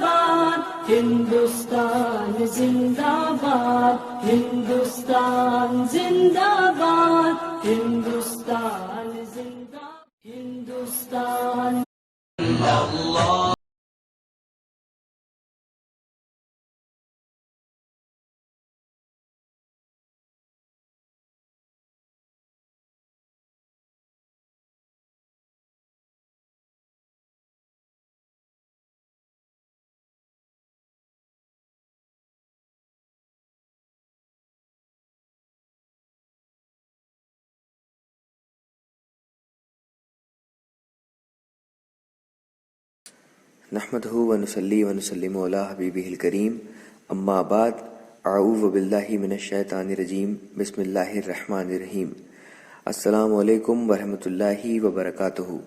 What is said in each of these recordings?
باد ہندوستان زندہ باد ہندوستان زندہ باد ہندوستان زندہ ہندوستان اللہ نحمدہ ونصلی ونسلم علی حبیبہ الکریم اما بعد اعوذ باللہ من الشیطان الرجیم بسم اللہ الرحمن الرحیم السلام علیکم ورحمۃ اللہ وبرکاتہ۔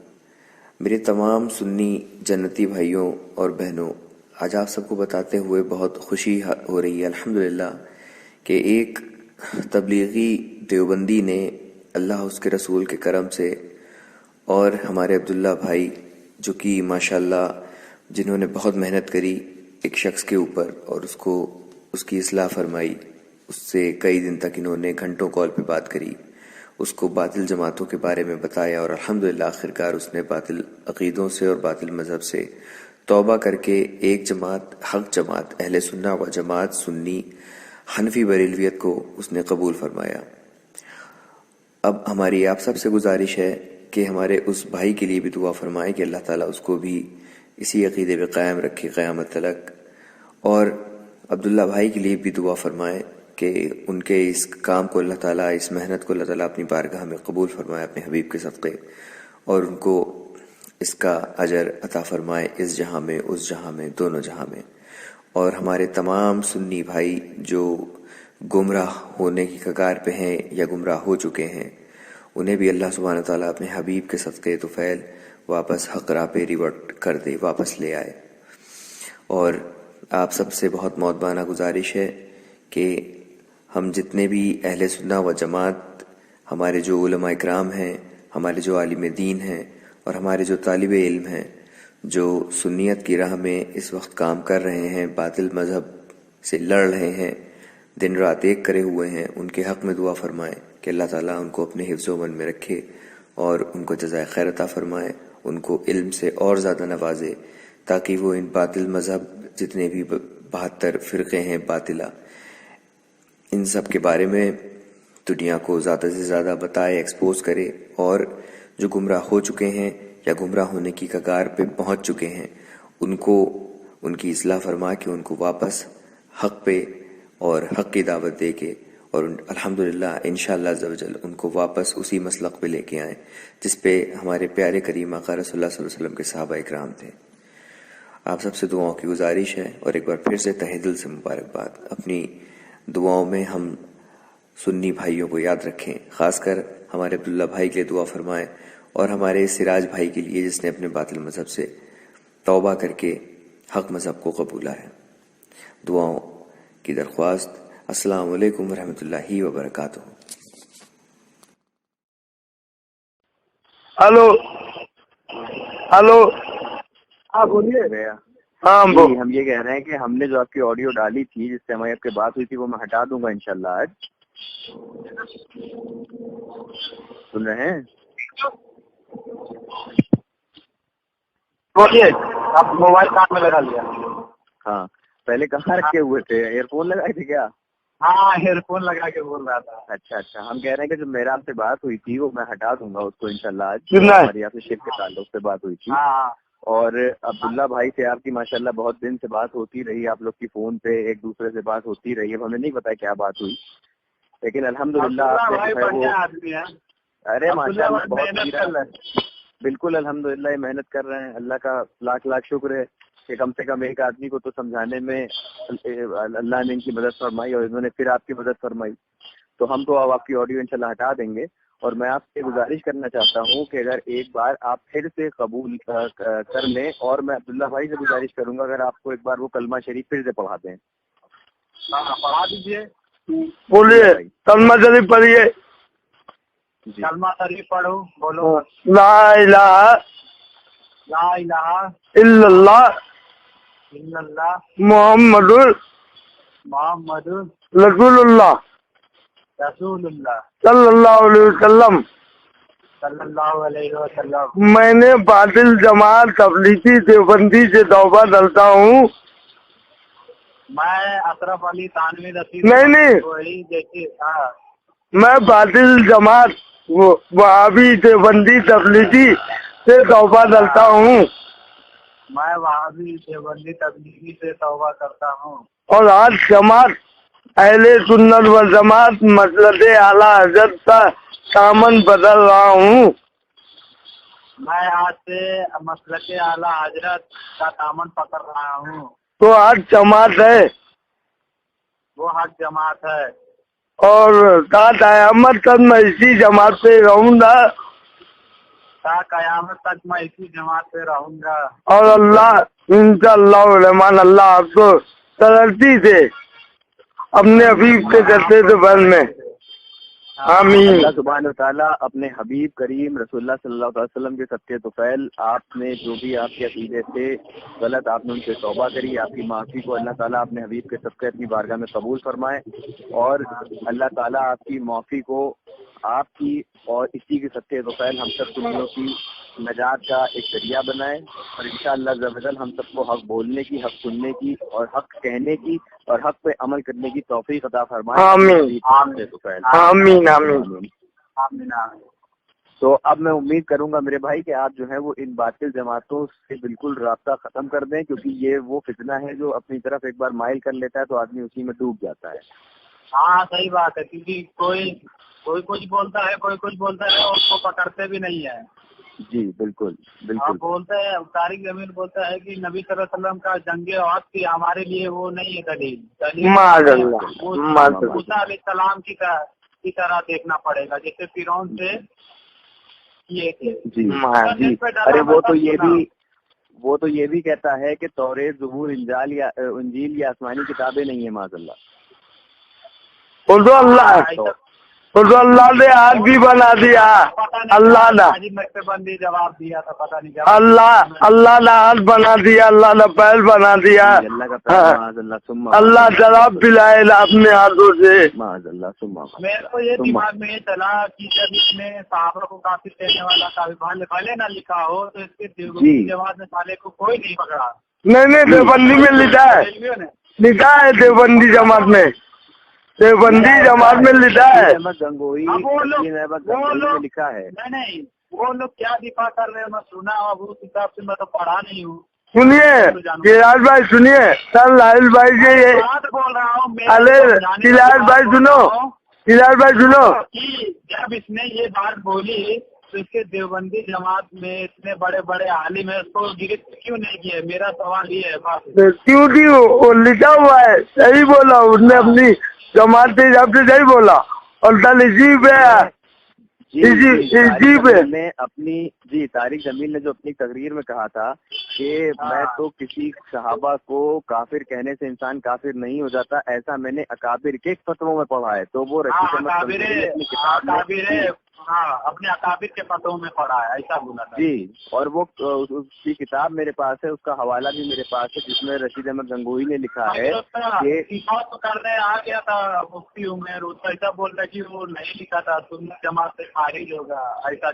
میرے تمام سنی جنتی بھائیوں اور بہنوں، آج آپ سب کو بتاتے ہوئے بہت خوشی ہو رہی ہے الحمدللہ کہ ایک تبلیغی دیوبندی نے اللہ اس کے رسول کے کرم سے اور ہمارے عبداللہ بھائی جو کہ ماشاءاللہ جنہوں نے بہت محنت کری ایک شخص کے اوپر اور اس کی اصلاح فرمائی، اس سے کئی دن تک انہوں نے گھنٹوں کال پہ بات کری، اس کو باطل جماعتوں کے بارے میں بتایا اور الحمدللہ آخرکار اس نے باطل عقیدوں سے اور باطل مذہب سے توبہ کر کے ایک جماعت، حق جماعت، اہل سنہ و جماعت سنی حنفی بریلویت کو اس نے قبول فرمایا۔ اب ہماری آپ سب سے گزارش ہے کہ ہمارے اس بھائی کے لیے بھی دعا فرمائیں کہ اللہ تعالیٰ اس کو بھی اسی عقیدے پہ قائم رکھے قیامت تلک، اور عبداللہ بھائی کے لیے بھی دعا فرمائیں کہ ان کے اس کام کو اللہ تعالیٰ، اس محنت کو اللہ تعالیٰ اپنی بارگاہ میں قبول فرمائے اپنے حبیب کے صدقے، اور ان کو اس کا اجر عطا فرمائے اس جہاں میں، اس جہاں میں، دونوں جہاں میں۔ اور ہمارے تمام سنی بھائی جو گمراہ ہونے کی کگار پہ ہیں یا گمراہ ہو چکے ہیں، انہیں بھی اللہ سبحانہ تعالیٰ اپنے حبیب کے صدقے طفیل واپس حق راہ پہ ریورٹ کر دے، واپس لے آئے۔ اور آپ سب سے بہت مؤدبانہ گزارش ہے کہ ہم جتنے بھی اہل سنہ و جماعت، ہمارے جو علماء اکرام ہیں، ہمارے جو عالم دین ہیں اور ہمارے جو طالب علم ہیں جو سنیت کی راہ میں اس وقت کام کر رہے ہیں، باطل مذہب سے لڑ رہے ہیں، دن رات ایک کرے ہوئے ہیں، ان کے حق میں دعا فرمائیں کہ اللہ تعالیٰ ان کو اپنے حفظ و امان میں رکھے اور ان کو جزائے خیر عطا فرمائے، ان کو علم سے اور زیادہ نوازے تاکہ وہ ان باطل مذہب جتنے بھی 72 فرقے ہیں باطلہ، ان سب کے بارے میں دنیا کو زیادہ سے زیادہ بتائے، ایکسپوز کرے، اور جو گمراہ ہو چکے ہیں یا گمراہ ہونے کی کگار پہ پہنچ چکے ہیں ان کو ان کی اصلاح فرما کے ان کو واپس حق پہ اور حق کی دعوت دے کے، اور الحمدللہ انشاءاللہ عز و جل ان کو واپس اسی مسلک پہ لے کے آئیں جس پہ ہمارے پیارے کریم آقا رسول اللہ صلی اللہ علیہ وسلم کے صحابہ اکرام تھے۔ آپ سب سے دعاؤں کی گزارش ہے اور ایک بار پھر سے تہہ دل سے مبارکباد۔ اپنی دعاؤں میں ہم سنی بھائیوں کو یاد رکھیں، خاص کر ہمارے عبداللہ بھائی کے لیے دعا فرمائیں اور ہمارے سراج بھائی کے لیے جس نے اپنے باطل مذہب سے توبہ کر کے حق مذہب کو قبولا ہے۔ دعاؤں کی درخواست۔ السلام علیکم ورحمۃ اللہ وبرکاتہ۔ ہلو ہلو، ہاں بولیے۔ ہاں ہم یہ کہہ رہے ہیں کہ ہم نے جو آپ کی آڈیو ڈالی تھی جس سے ہماری آپ کی بات ہوئی تھی وہ میں ہٹا دوں گا انشاءاللہ آج۔ سن رہے ہیں؟ بولیے، آپ موبائل کان میں لگا لیا؟ ہاں، پہلے کہاں رکھے ہوئے تھے؟ ایئر فون لگائے تھے کیا؟ ہاں، ایئر فون لگا کے بول رہا تھا۔ اچھا، ہم کہہ رہے ہیں کہ جو میرا آپ سے بات ہوئی تھی وہ میں ہٹا دوں گا اس کو انشاءاللہ آج۔ ہماری آپ سے شرک کے تعلق سے بات ہوئی تھی، اور عبداللہ بھائی سے آپ کی ماشاءاللہ بہت دن سے بات ہوتی رہی، آپ لوگ کی فون پہ ایک دوسرے سے بات ہوتی رہی۔ اب ہمیں نہیں پتا کیا بات ہوئی، لیکن الحمدللہ ارے ماشاءاللہ بہت بالکل الحمدللہ یہ محنت کر رہے ہیں۔ اللہ کا لاکھ لاکھ شکر ہے کہ کم سے کم ایک آدمی کو تو سمجھانے میں اللہ نے ان کی مدد فرمائی اور انہوں نے پھر آپ کی مدد فرمائی۔ تو ہم تو اب آپ کی آڈیو انشاءاللہ ہٹا دیں گے، اور میں آپ سے گزارش کرنا چاہتا ہوں کہ اگر ایک بار آپ پھر سے قبول کر لیں، اور میں عبداللہ بھائی سے گزارش کروں گا اگر آپ کو ایک بار وہ کلمہ شریف پھر سے پڑھا دیں۔ پڑھا دیجیے۔ بولیے، کلمہ شریف پڑھیے۔ کلمہ شریف پڑھو، بولو۔ لا الہ الا اللہ इल्लल्लाह मुहम्मदुर मोहम्मदुर रसूलुल्लाह रसूलुल्लाह सल्लल्लाहु अलैहि वसल्लम। सल्लल्लाहु अलैहि वसल्लम। मैंने बातिल जमात तबलीगी देवबंदी से तौबा करता हूँ। मैं अशरफ अली थानवी रशीद नहीं। वही जैसे हाँ मैं बातिल जमात वहाबी देवबंदी तबलीगी से तौबा करता हूँ मैं वहाबी देवबंदी तबलीगी से तौबा करता हूँ और आज जमात अहले सुन्नत व जमात मसलते आला हजरत का दामन बदल रहा हूँ। मैं आज से मसलके आला हजरत का दामन पकड़ रहा हूँ। तो आज जमात है वो हक जमात है और क़यामत तक मैं इसी जमात पे रहूंगा कयामत तक मैं इसी जमात पे रहूंगा। और अल्लाह इंशाअल्लाह रहमान अल्लाह आपको तरक्की से अपने हबीब के दस्ते से बल में आमीन। अल्लाह सुब्हानहू व तआला अपने हबीब करीम रसूलुल्लाह सल्लल्लाहु अलैहि वसल्लम के सबके तुफैल आपने जो भी आपके अकीदे थे गलत आपने उनसे तौबा करी, आपकी माफ़ी को अल्लाह ताला अपने हबीब के सबके अपनी बारगाह में कबूल फरमाए और अल्लाह ताला आपकी माफ़ी को आपकी और इसी के सबके तुफैल हम सब दुनिया की नजात का एक जरिया बनाए और इंशाअल्लाह ज़बरदल हम सबको हक बोलने की, हक सुनने की और हक कहने की और हक पे अमल करने की तौफीक अता फरमाए। आमीन आमीन आमीन आमीन। तो अब मैं उम्मीद करूंगा मेरे भाई कि आप जो है वो इन बातिल जमातों से बिल्कुल राब्ता खत्म कर दें, क्योंकि ये वो फितना है जो अपनी तरफ एक बार माइल कर लेता है तो आदमी उसी में डूब जाता है। हाँ सही बात है, क्योंकि कोई कुछ बोलता है, कोई कुछ बोलता है और उसको पकड़ते भी नहीं है। जी बिल्कुल बिल्कुल। बोलते हैं तारिक जमील बोलता है कि नबी सल्लल्लाहु अलैहि वसल्लम का जंगे औद की हमारे लिए वो नहीं है दलील। मूसा अलैहिस्सलाम की तरह देखना पड़ेगा जैसे फिरौन से किए थे। जी जी। अरे वो तो ये भी कहता है कि तौरेत, ज़बूर, इंजील या आसमानी किताबें नहीं है माज़अल्लाह। अल्लाह ने आग भी बना दिया, अल्लाह ने बंदी जवाब दिया था, पता नहीं अल्लाह ने हाथ बना दिया, अल्लाह ने पैर बना दिया, अल्लाह शराब पिलाए अपने हाथों से। मेरे को ये दिमाग में चला कि जब इसने साहबा को काफिर कहने वाला भले ना लिखा हो तो इसके जवाब में साले को कोई नहीं पकड़ा। नहीं देवबंदी में लिखा है देवबंदी जमात में, देवबंदी जमात में लिखा है। गंगोई लिखा है। नहीं वो लोग क्या दिफा कर रहे हैं मैं सुना, अब उस हिसाब से मैं तो पढ़ा नहीं हूँ। सुनिए चिराज भाई, सुनिए सर लाहिल भाई जी ये बोल रहा हूँ। अरे चिराज भाई सुनो, चिराज भाई सुनो कि जब इसने ये बात बोली तो इसके देवबंदी जमात में इतने बड़े बड़े आलिम है, उसको गिरफ्त क्यों नहीं किया? मेरा सवाल ये है। क्यों वो लिखा हुआ है, सही बोला उसने, अपनी जमात के हिसाब से सही बोला और तहजीब है। जी तारिक जमील ने जो अपनी तकरीर में कहा था कि मैं तो किसी सहाबा को काफिर कहने से इंसान काफिर नहीं हो जाता, ऐसा मैंने अकाबिर के फतवों में पढ़ा है। तो वो अपने अकाबिर के फतवों में पढ़ा है, ऐसा बोला था। जी, और वो उसकी किताब मेरे पास है, उसका हवाला भी मेरे पास है, जिसमें रशीद अहमद गंगोही ने लिखा है कि तो करने आ गया था मुफ्ती उमर, उसका ऐसा बोल रहा है कि वो नहीं लिखा था सुन्नत जमात से खारिज होगा, ऐसा।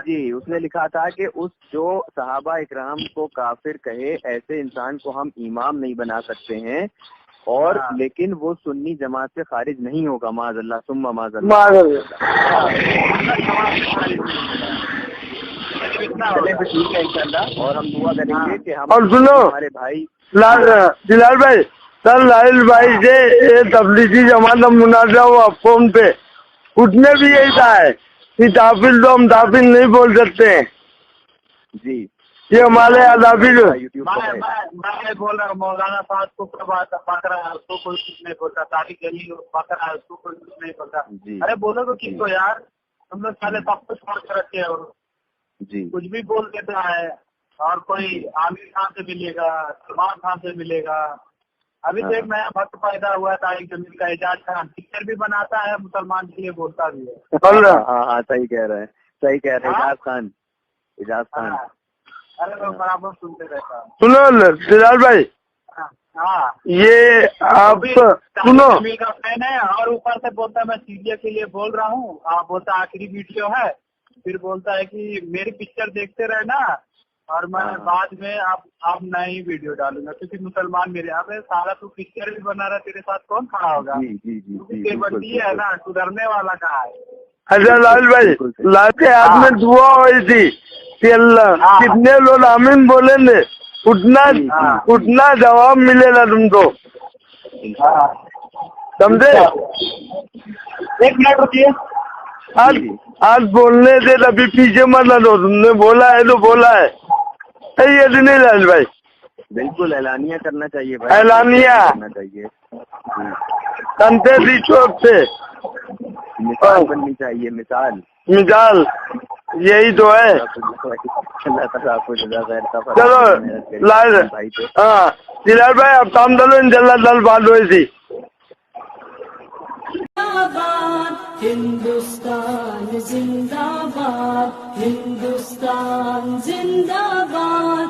जी उसने लिखा था कि उस जो सहाबा इकराम को काफिर कहे ऐसे इंसान को हम इमाम नहीं बना सकते हैं, और लेकिन वो सुन्नी जमात से खारिज नहीं होगा। माज़अल्लाह सुम्मा माज़अल्लाह। चले तो ठीक है इंशाअल्लाह, और हम दुआ करेंगे कि हम और सुनो हमारे भाई जिलाल भाई, सर लाहिल भाई से ये तबलीगी जमात मुनाजा हुआ फोन पे, उसने भी यही कहा है कि ताफिल तो हम ताफिल नहीं बोल सकते हैं। जी ये हमारे अदाबी जो मैं बोल रहा हूँ मौलाना साहब को पकड़ा है, उसको कोई कुछ नहीं बोलता, तारिक जलील पकड़ा है, उसको कोई कुछ नहीं बोलता। अरे बोलो तो किसको यार, हम लोग साले सब कुछ छोड़ कर रखे हैं और कुछ भी बोल देता है। और कोई आमिर खान से मिलेगा, सलमान खान से मिलेगा। अभी तो एक नया भक्त पैदा हुआ है तारिक जमील का, एजाज खान, पिक्चर भी बनाता है, मुसलमान के लिए बोलता भी है। हाँ सही कह रहे हैं, एजाज खान। अरे मैं बराबर सुनते रहता हूँ। सुनो सिराज भाई, हाँ ये आप सुनो, जमील का फैन है और ऊपर से बोलता है मैं सीरिया के लिए बोल रहा हूँ, आप बोलता है आखिरी वीडियो है, फिर बोलता है कि मेरी पिक्चर देखते रहना और मैं बाद में आप नई वीडियो डालूंगा क्योंकि मुसलमान मेरे यहाँ पे। सारा तू पिक्चर भी बना रहा, तेरे साथ कौन खड़ा होगा? जी जी जी जी केवटी है ना, सुधरने वाला कहाँ है? अच्छा लाल भाई, लाल के हाथ में दुआ हुई थी कि अल्लाह कितने लोग आमीन बोलेंगे उतना जवाब मिलेगा तुमको, समझे? एक मिनट रुकिए। आज बोलने से तभी पीछे मत हटो, तुमने बोला है तो बोला है, सही है कि नहीं लाल भाई? बिल्कुल ऐलानिया करना चाहिए भाई, ऐलानिया करना चाहिए, कंधे दी चौक से मिसाल बननी चाहिए, मिसाल यही तो है। अल्लाह ताला आपको जज़ा खैर का फरमाए। चलो लाल, भाई तो हाँ सिराज भाई अब काम चलो इंशाल्लाह दल बात हुई थी। जिंदाबाद हिंदुस्तान जिंदाबाद, हिंदुस्तान जिंदाबाद।